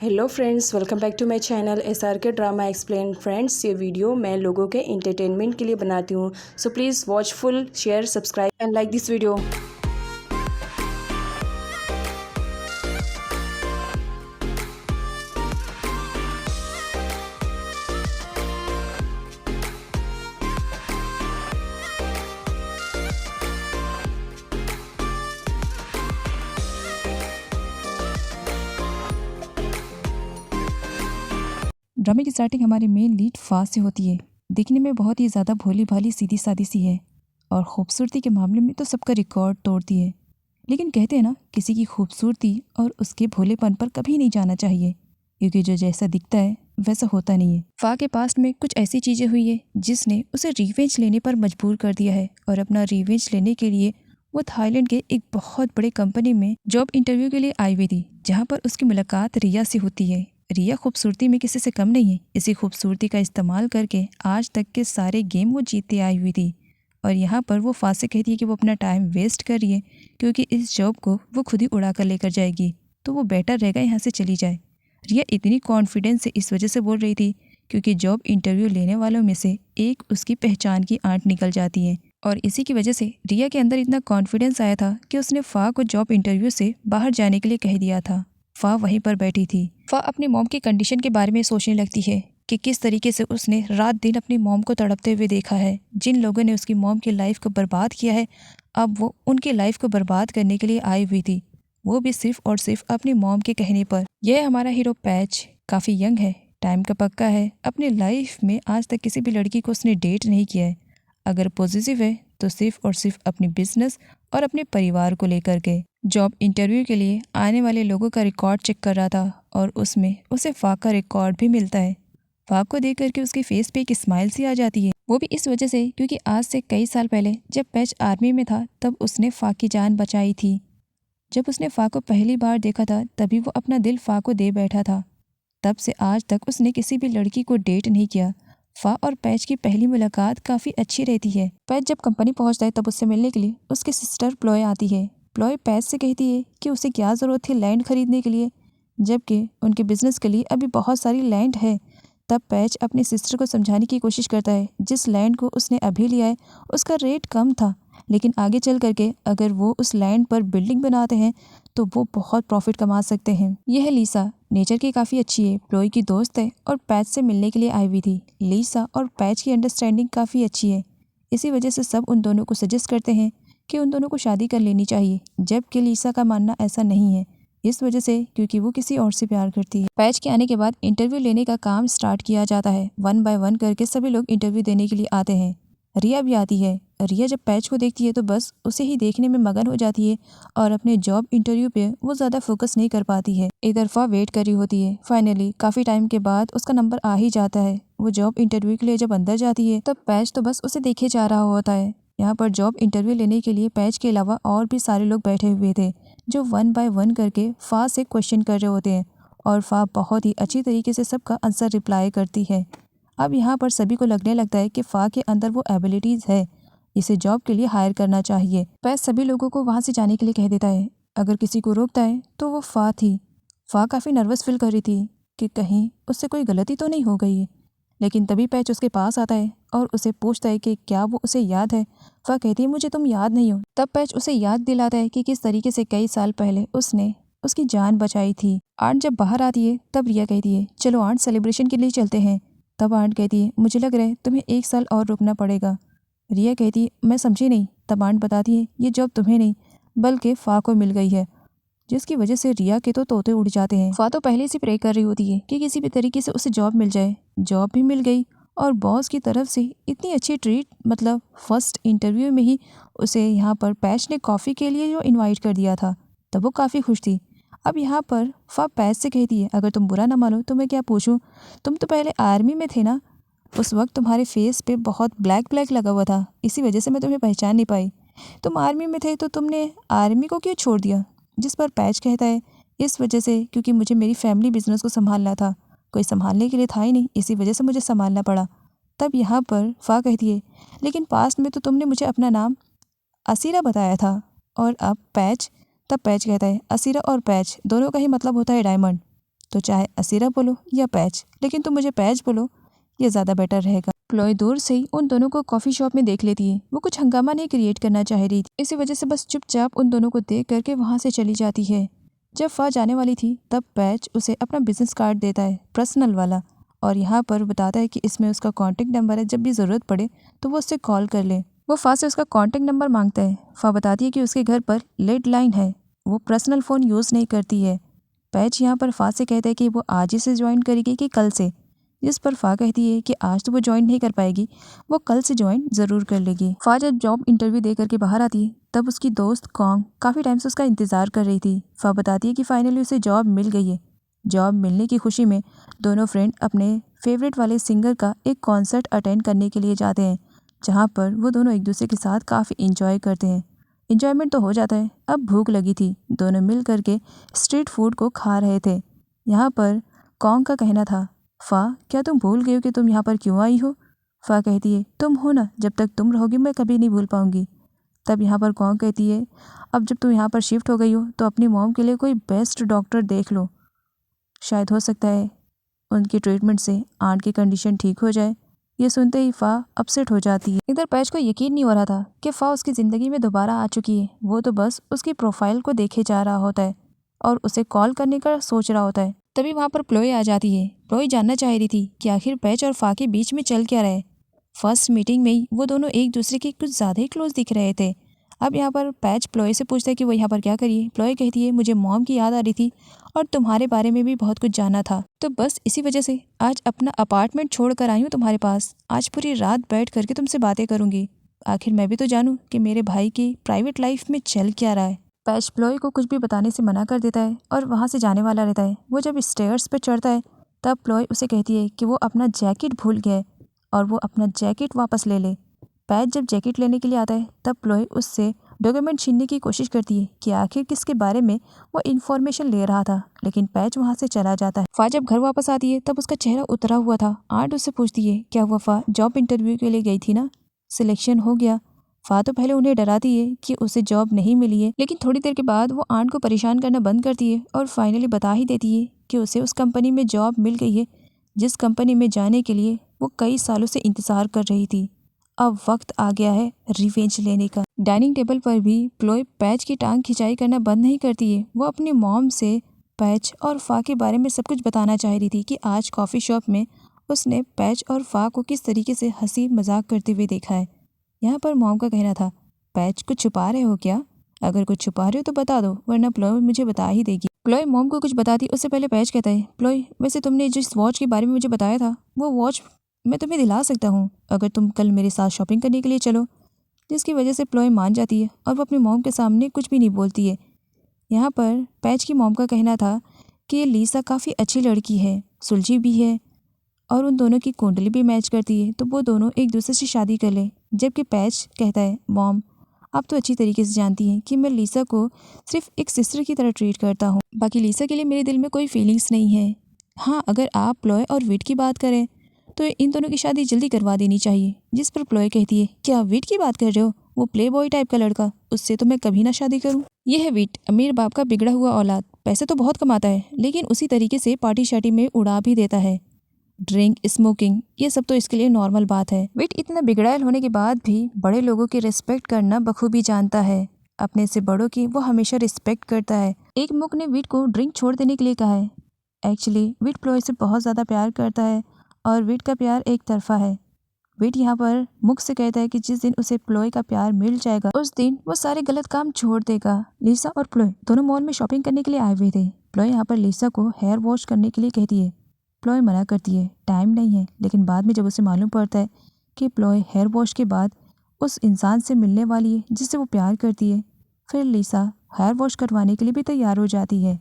Hello friends, welcome back to my channel SRK drama explain. Friends, ये video मैं लोगों के एंटरटेनमेंट के लिए बनाती हूँ, so please watch full, share, subscribe and like this video. ड्रामे की स्टार्टिंग हमारे मेन लीड फाज से होती है। दिखने में बहुत ही ज़्यादा भोली भाली सीधी सादी सी है और खूबसूरती के मामले में तो सबका रिकॉर्ड तोड़ती है। लेकिन कहते हैं ना, किसी की खूबसूरती और उसके भोलेपन पर कभी नहीं जाना चाहिए, क्योंकि जो जैसा दिखता है वैसा होता नहीं है। फा के पास्ट में कुछ ऐसी चीज़ें हुई है जिसने उसे रिवेंज लेने पर मजबूर कर दिया है और अपना रिवेंज लेने के लिए वो थाईलैंड के एक बहुत बड़े कंपनी में जॉब इंटरव्यू के लिए आई हुई थी, जहाँ पर उसकी मुलाकात रिया से होती है। रिया खूबसूरती में किसी से कम नहीं है। इसी खूबसूरती का इस्तेमाल करके आज तक के सारे गेम वो जीतती आई हुई थी और यहाँ पर वो फा से कहती है कि वो अपना टाइम वेस्ट कर रही है, क्योंकि इस जॉब को वो खुद ही उड़ा कर लेकर जाएगी, तो वो बेटर रहेगा यहाँ से चली जाए। रिया इतनी कॉन्फिडेंस से इस वजह से बोल रही थी क्योंकि जॉब इंटरव्यू लेने वालों में से एक उसकी पहचान की आंट निकल जाती है और इसी की वजह से रिया के अंदर इतना कॉन्फिडेंस आया था कि उसने फा को जॉब इंटरव्यू से बाहर जाने के लिए कह दिया था। फा वहीं पर बैठी थी। फा अपनी मॉम की कंडीशन के बारे में सोचने लगती है कि किस तरीके से उसने रात दिन अपनी मॉम को तड़पते हुए देखा है। जिन लोगों ने उसकी मॉम की लाइफ को बर्बाद किया है, अब वो उनकी लाइफ को बर्बाद करने के लिए आई हुई थी, वो भी सिर्फ और सिर्फ अपनी मॉम के कहने पर। यह हमारा हीरो पैच काफ़ी यंग है, टाइम का पक्का है, अपनी लाइफ में आज तक किसी भी लड़की को उसने डेट नहीं किया है। अगर पॉजिटिव है तो सिर्फ और सिर्फ अपनी बिजनेस और अपने परिवार को लेकर के। जॉब इंटरव्यू के लिए आने वाले लोगों का रिकॉर्ड चेक कर रहा था और उसमें उसे फा का रिकॉर्ड भी मिलता है। फा को देख करके उसके फेस पे एक स्माइल सी आ जाती है। वो भी इस वजह से क्योंकि आज से कई साल पहले जब पैच आर्मी में था तब उसने फा की जान बचाई थी। जब उसने फा को पहली बार देखा था तभी वो अपना दिल फा को दे बैठा था। तब से आज तक उसने किसी भी लड़की को डेट नहीं किया। फा और पैच की पहली मुलाकात काफ़ी अच्छी रहती है। पैच जब कंपनी पहुंचता है तब उससे मिलने के लिए उसकी सिस्टर प्लॉय आती है। प्लॉय पैच से कहती है कि उसे क्या ज़रूरत थी लैंड खरीदने के लिए, जबकि उनके बिजनेस के लिए अभी बहुत सारी लैंड है। तब पैच अपनी सिस्टर को समझाने की कोशिश करता है जिस लैंड को उसने अभी लिया है उसका रेट कम था, लेकिन आगे चल करके अगर वो उस लैंड पर बिल्डिंग बनाते हैं तो वो बहुत प्रॉफिट कमा सकते हैं। यह है लीसा, नेचर की काफ़ी अच्छी है, प्लॉय की दोस्त है और पैच से मिलने के लिए आई हुई थी। लीसा और पैच की अंडरस्टैंडिंग काफ़ी अच्छी है, इसी वजह से सब उन दोनों को सजेस्ट करते हैं कि उन दोनों को शादी कर लेनी चाहिए, जबकि लीसा का मानना ऐसा नहीं है, इस वजह से क्योंकि वो किसी और से प्यार करती है। पैच के आने के बाद इंटरव्यू लेने का काम स्टार्ट किया जाता है। 1 बाय 1 करके सभी लोग इंटरव्यू देने के लिए आते हैं। रिया भी आती है। रिया जब पैच को देखती है तो बस उसे ही देखने में मगन हो जाती है और अपने जॉब इंटरव्यू पे वो ज़्यादा फोकस नहीं कर पाती है। एक तरफा वेट कर रही होती है। फाइनली काफ़ी टाइम के बाद उसका नंबर आ ही जाता है। वो जॉब इंटरव्यू के लिए जब अंदर जाती है तब पैच तो बस उसे देखे जा रहा होता है। यहाँ पर जॉब इंटरव्यू लेने के लिए पैच के अलावा और भी सारे लोग बैठे हुए थे जो 1 बाय 1 करके फा से क्वेश्चन कर रहे होते हैं और फा बहुत ही अच्छी तरीके से सबका आंसर रिप्लाई करती है। अब यहाँ पर सभी को लगने लगता है कि फा के अंदर वो एबिलिटीज़ है, इसे जॉब के लिए हायर करना चाहिए। पैच सभी लोगों को वहाँ से जाने के लिए कह देता है। अगर किसी को रोकता है तो वो फा थी। फा काफ़ी नर्वस फील कर रही थी कि कहीं उससे कोई गलती तो नहीं हो गई है, लेकिन तभी पैच उसके पास आता है और उसे पूछता है कि क्या वो उसे याद है। फा कहती है मुझे तुम याद नहीं हो। तब पैच उसे याद दिलाता है कि किस तरीके से कई साल पहले उसने उसकी जान बचाई थी। आंट जब बाहर आती है तब रिया कहती है चलो आंट सेलिब्रेशन के लिए चलते हैं। तब आंट कहती है मुझे लग रहा है तुम्हें 1 साल और रुकना पड़ेगा। रिया कहती है मैं समझी नहीं। तब आंट बताती है ये जॉब तुम्हें नहीं बल्कि फा को मिल गई है, जिसकी वजह से रिया के तो तोते उड़ जाते हैं। फा तो पहले से प्रे कर रही होती है कि किसी भी तरीके से उसे जॉब मिल जाए। जॉब भी मिल गई और बॉस की तरफ से इतनी अच्छी ट्रीट, मतलब फर्स्ट इंटरव्यू में ही उसे यहाँ पर पैच ने कॉफ़ी के लिए जो इनवाइट कर दिया था, तब वो काफ़ी खुश थी। अब यहाँ पर फा पैच से कहती है अगर तुम बुरा ना मानो तो मैं क्या पूछूं, तुम तो पहले आर्मी में थे ना, उस वक्त तुम्हारे फेस पे बहुत ब्लैक ब्लैक लगा हुआ था, इसी वजह से मैं तुम्हें पहचान नहीं पाई। तुम आर्मी में थे तो तुमने आर्मी को क्यों छोड़ दिया। जिस पर पैच कहता है इस वजह से क्योंकि मुझे मेरी फैमिली बिजनेस को संभालना था, कोई संभालने के लिए था ही नहीं, इसी वजह से मुझे संभालना पड़ा। तब यहाँ पर फा कहती है लेकिन पास्ट में तो तुमने मुझे अपना नाम असीरा बताया था और अब पैच। तब पैच कहता है असीरा और पैच दोनों का ही मतलब होता है डायमंड। तो चाहे असीरा बोलो या पैच, लेकिन तुम मुझे पैच बोलो, ये ज़्यादा बेटर रहेगा। प्लॉय दूर से ही उन दोनों को कॉफ़ी शॉप में देख लेती है। वो कुछ हंगामा नहीं क्रिएट करना चाह रही थी, इसी वजह से बस चुपचाप उन दोनों को देख करके वहाँ से चली जाती है। जब फा जाने वाली थी तब पैच उसे अपना बिजनेस कार्ड देता है, पर्सनल वाला, और यहाँ पर बताता है कि इसमें उसका कॉन्टैक्ट नंबर है, जब भी ज़रूरत पड़े तो वो उससे कॉल कर ले। वो फा से उसका कॉन्टैक्ट नंबर मांगता है। फा बताती है कि उसके घर पर लैंडलाइन है, वो पर्सनल फ़ोन यूज़ नहीं करती है। पैच यहाँ पर फा से कहता है कि वो आज ही से ज्वाइन करेगी कि कल से, जिस पर फा कहती है कि आज तो वो ज्वाइन नहीं कर पाएगी, वो कल से ज्वाइन ज़रूर कर लेगी। फा जब जॉब इंटरव्यू दे करके बाहर आती है तब उसकी दोस्त कॉन्ग काफ़ी टाइम से उसका इंतज़ार कर रही थी। फा बताती है कि फाइनली उसे जॉब मिल गई है। जॉब मिलने की खुशी में दोनों फ्रेंड अपने फेवरेट वाले सिंगर का एक कॉन्सर्ट अटेंड करने के लिए जाते हैं, जहाँ पर वो दोनों एक दूसरे के साथ काफ़ी इंजॉय करते हैं। इंजॉयमेंट तो हो जाता है, अब भूख लगी थी। दोनों मिल करके स्ट्रीट फूड को खा रहे थे। यहाँ पर कॉन्ग का कहना था, फा क्या तुम भूल गई हो कि तुम यहाँ पर क्यों आई हो? फा कहती है, तुम हो ना, जब तक तुम रहोगी मैं कभी नहीं भूल पाऊँगी। तब यहाँ पर कॉन्ग कहती है, अब जब तुम यहाँ पर शिफ्ट हो गई हो तो अपनी मॉम के लिए कोई बेस्ट डॉक्टर देख लो, शायद हो सकता है उनकी ट्रीटमेंट से आंट की कंडीशन ठीक हो जाए। ये सुनते ही फा अपसेट हो जाती है। इधर पैच को यकीन नहीं हो रहा था कि फा उसकी ज़िंदगी में दोबारा आ चुकी है। वो तो बस उसकी प्रोफाइल को देखे जा रहा होता है और उसे कॉल करने का सोच रहा होता है। तभी वहाँ पर प्लॉय आ जाती है। प्लॉय जानना चाह रही थी कि आखिर पैच और फा के बीच में चल क्या रहा है। फर्स्ट मीटिंग में ही वो दोनों एक दूसरे के कुछ ज़्यादा ही क्लोज दिख रहे थे। अब यहाँ पर पैच प्लॉय से पूछता है कि वो यहाँ पर क्या करिए। प्लॉय कहती है, मुझे मॉम की याद आ रही थी और तुम्हारे बारे में भी बहुत कुछ जाना था, तो बस इसी वजह से आज अपना अपार्टमेंट छोड़ कर आई हूँ तुम्हारे पास। आज पूरी रात बैठ करके तुमसे बातें करूँगी, आखिर मैं भी तो जानूँ कि मेरे भाई की प्राइवेट लाइफ में चल क्या रहा है। पैच प्लॉय को कुछ भी बताने से मना कर देता है और वहाँ से जाने वाला रहता है। वो जब स्टेयर्स पर चढ़ता है तब प्लॉय उसे कहती है कि वो अपना जैकेट भूल गया है और वो अपना जैकेट वापस ले ले। पैच जब जैकेट लेने के लिए आता है तब प्लॉय उससे डॉक्यूमेंट छीनने की कोशिश करती है कि आखिर किसके बारे में वो इन्फॉर्मेशन ले रहा था, लेकिन पैच वहाँ से चला जाता है। फा जब घर वापस आती है तब उसका चेहरा उतरा हुआ था। आंट उससे पूछती है, क्या हुआ फा, जॉब इंटरव्यू के लिए गई थी ना, सिलेक्शन हो गया? फा तो पहले उन्हें डराती है कि उसे जॉब नहीं मिली है, लेकिन थोड़ी देर के बाद वो आंट को परेशान करना बंद करती है और फाइनली बता ही देती है कि उसे उस कंपनी में जॉब मिल गई है जिस कंपनी में जाने के लिए वो कई सालों से इंतज़ार कर रही थी। अब वक्त आ गया है रिवेंज लेने का। डाइनिंग टेबल पर भी प्लॉय पैच की टांग खिंचाई करना बंद नहीं करती है। वो अपनी मॉम से पैच और फा के बारे में सब कुछ बताना चाह रही थी कि आज कॉफ़ी शॉप में उसने पैच और फा को किस तरीके से हंसी मजाक करते हुए देखा है। यहाँ पर मॉम का कहना था, पैच कुछ छुपा रहे हो क्या? अगर कुछ छुपा रहे हो तो बता दो, वरना प्लॉय मुझे बता ही देगी। प्लॉय मॉम को कुछ बताती उससे पहले पैच कहता है, प्लॉय वैसे तुमने जिस वॉच के बारे में मुझे बताया था वो वॉच मैं तुम्हें दिला सकता हूँ अगर तुम कल मेरे साथ शॉपिंग करने के लिए चलो, जिसकी वजह से प्लॉय मान जाती है और वो अपनी मॉम के सामने कुछ भी नहीं बोलती है। यहाँ पर पैच की मॉम का कहना था कि लीसा काफ़ी अच्छी लड़की है, सुलझी भी है और उन दोनों की कुंडली भी मैच करती है, तो वो दोनों एक दूसरे से शादी कर ले। जबकि पैच कहता है, मॉम आप तो अच्छी तरीके से जानती हैं कि मैं लीसा को सिर्फ एक सिस्टर की तरह ट्रीट करता हूँ, बाकी लीसा के लिए मेरे दिल में कोई फीलिंग्स नहीं है। हाँ, अगर आप प्लॉय और विट की बात करें तो इन दोनों की शादी जल्दी करवा देनी चाहिए। जिस पर प्लॉय कहती है, क्या विट की बात कर रहे हो, वो प्ले बॉय टाइप का लड़का, उससे तो मैं कभी ना शादी करूँ। ये है विट, अमीर बाप का बिगड़ा हुआ औलाद, पैसे तो बहुत कमाता है लेकिन उसी तरीके से पार्टी शार्टी में उड़ा भी देता है। ड्रिंक, स्मोकिंग, ये सब तो इसके लिए नॉर्मल बात है। विट इतना बिगड़ैल होने के बाद भी बड़े लोगों की रिस्पेक्ट करना बखूबी जानता है। अपने से बड़ों की वो हमेशा रिस्पेक्ट करता है। एक मुख ने विट को ड्रिंक छोड़ देने के लिए कहा है। एक्चुअली विट प्लॉय से बहुत ज़्यादा प्यार करता है और विट का प्यार एक तरफा है। विट यहाँ पर मुख से कहता है कि जिस दिन उसे प्लॉय का प्यार मिल जाएगा उस दिन वो सारे गलत काम छोड़ देगा। लीसा और प्लॉय दोनों मॉल में शॉपिंग करने के लिए आए हुए थे। प्लॉय यहाँ पर लीसा को हेयर वॉश करने के लिए कहती है। प्लॉय मना करती है, टाइम नहीं है, लेकिन बाद में जब उसे मालूम पड़ता है कि प्लॉय हेयर वॉश के बाद उस इंसान से मिलने वाली है जिससे वो प्यार करती है, फिर लीसा हेयर वॉश करवाने के लिए भी तैयार हो जाती है।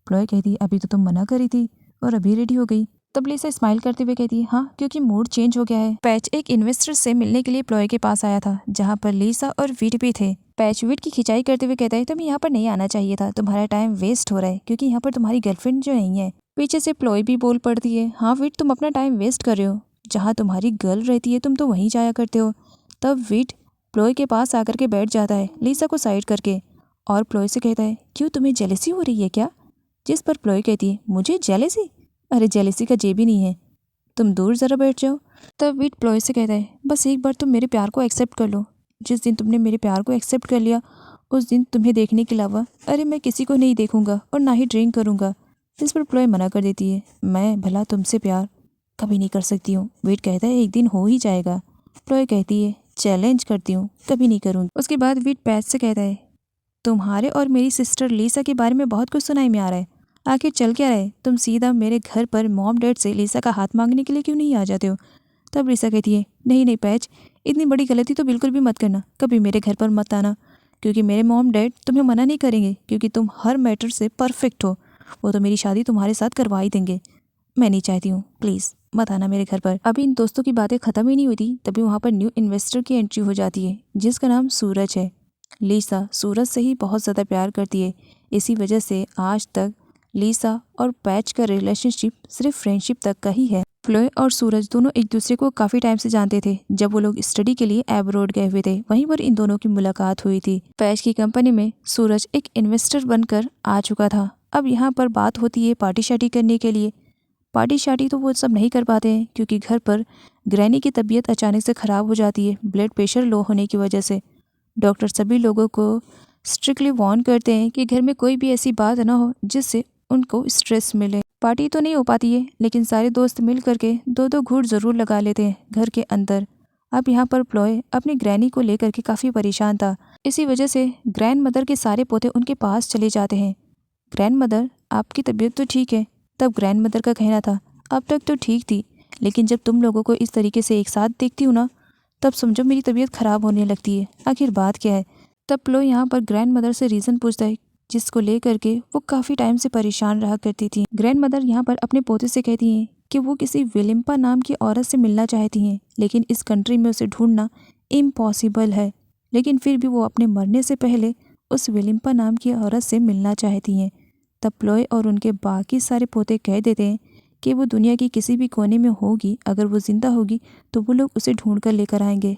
प्लॉय कहती है, अभी तो तुम मना करी थी और अभी रेडी हो गई। तब लीसा स्माइल करते हुए कहती है, हाँ क्योंकि मूड चेंज हो गया है। पैच एक इन्वेस्टर से मिलने के लिए प्लॉय के पास आया था जहाँ पर लीसा और विट भी थे। पैच विट की खिंचाई करते हुए कहता है, तुम्हें यहाँ पर नहीं आना चाहिए था, तुम्हारा टाइम वेस्ट हो रहा है क्योंकि यहाँ पर तुम्हारी गर्लफ्रेंड जो नहीं है। पीछे से प्लॉय भी बोल पड़ती है, हाँ विट तुम अपना टाइम वेस्ट कर रहे हो, जहाँ तुम्हारी गर्ल रहती है तुम तो वहीं जाया करते हो। तब विट प्लॉय के पास आकर के बैठ जाता है लीसा को साइड करके और प्लॉय से कहता है, क्यों तुम्हें जेलसी हो रही है क्या? जिस पर प्लोय कहती है, मुझे जेलेसी? अरे जेलेसी का जे भी नहीं है, तुम दूर ज़रा बैठ जाओ। तब वीट प्लोय से कहता है, बस एक बार तुम मेरे प्यार को एक्सेप्ट कर लो। जिस दिन तुमने मेरे प्यार को एक्सेप्ट कर लिया उस दिन तुम्हें देखने के अलावा अरे मैं किसी को नहीं देखूंगा और ना ही ड्रिंक करूंगा। जिस पर प्लोय मना कर देती है, मैं भला तुमसे प्यार कभी नहीं कर सकती हूँ। वीट कहता है, एक दिन हो ही जाएगा। प्लोय कहती है, चैलेंज करती हूँ, कभी नहीं करूँगी। उसके बाद वीट पैच से कहता है, तुम्हारे और मेरी सिस्टर लीसा के बारे में बहुत कुछ सुनाई में आ रहा है। आखिर चल क्या रहा है? तुम सीधा मेरे घर पर मॉम डैड से लीसा का हाथ मांगने के लिए क्यों नहीं आ जाते हो? तब लीसा कहती है, नहीं नहीं पैच, इतनी बड़ी गलती तो बिल्कुल भी मत करना। कभी मेरे घर पर मत आना, क्योंकि मेरे मॉम डैड तुम्हें मना नहीं करेंगे, क्योंकि तुम हर मैटर से परफेक्ट हो। वो तो मेरी शादी तुम्हारे साथ करवा ही देंगे। मैं नहीं चाहती हूँ, प्लीज़ मत आना मेरे घर पर। अभी इन दोस्तों की बातें ख़त्म ही नहीं हुई थी, तभी वहाँ पर न्यू इन्वेस्टर की एंट्री हो जाती है, जिसका नाम सूरज है। लीसा सूरज से ही बहुत ज़्यादा प्यार करती है। इसी वजह से आज तक लीसा और पैच का रिलेशनशिप सिर्फ फ्रेंडशिप तक का ही है। प्लोय और सूरज दोनों एक दूसरे को काफ़ी टाइम से जानते थे। जब वो लोग स्टडी के लिए एब्रॉड गए हुए थे, वहीं पर इन दोनों की मुलाकात हुई थी। पैच की कंपनी में सूरज एक इन्वेस्टर बनकर आ चुका था। अब यहाँ पर बात होती है पार्टी शार्टी करने के लिए। पार्टी शार्टी तो वो सब नहीं कर पाते हैं, क्योंकि घर पर ग्रैनी की तबीयत अचानक से ख़राब हो जाती है ब्लड प्रेशर लो होने की वजह से। डॉक्टर सभी लोगों को स्ट्रिक्टली वार्न करते हैं कि घर में कोई भी ऐसी बात ना हो जिससे उनको स्ट्रेस मिले। पार्टी तो नहीं हो पाती है, लेकिन सारे दोस्त मिल करके दो दो घूंट ज़रूर लगा लेते हैं घर के अंदर। अब यहाँ पर प्लोय अपनी ग्रैनी को लेकर के काफ़ी परेशान था। इसी वजह से ग्रैंड मदर के सारे पोते उनके पास चले जाते हैं। ग्रैंड मदर, आपकी तबीयत तो ठीक है? तब ग्रैंड मदर का कहना था, अब तक तो ठीक थी, लेकिन जब तुम लोगों को इस तरीके से एक साथ देखती हूँ ना, तब समझो मेरी तबीयत ख़राब होने लगती है। आखिर बात क्या है? तब प्लोय यहाँ पर ग्रैंड मदर से रीज़न पूछता है, जिसको लेकर के वो काफ़ी टाइम से परेशान रहा करती थी। ग्रैंड मदर यहाँ पर अपने पोते से कहती हैं कि वो किसी विलिम्पा नाम की औरत से मिलना चाहती हैं, लेकिन इस कंट्री में उसे ढूंढना इम्पॉसिबल है। लेकिन फिर भी वो अपने मरने से पहले उस विलिम्पा नाम की औरत से मिलना चाहती हैं। तब प्लोय और उनके बाकी सारे पोते कह देते हैं कि वो दुनिया की किसी भी कोने में होगी, अगर वो जिंदा होगी तो वो लोग उसे ढूंढ कर लेकर आएंगे।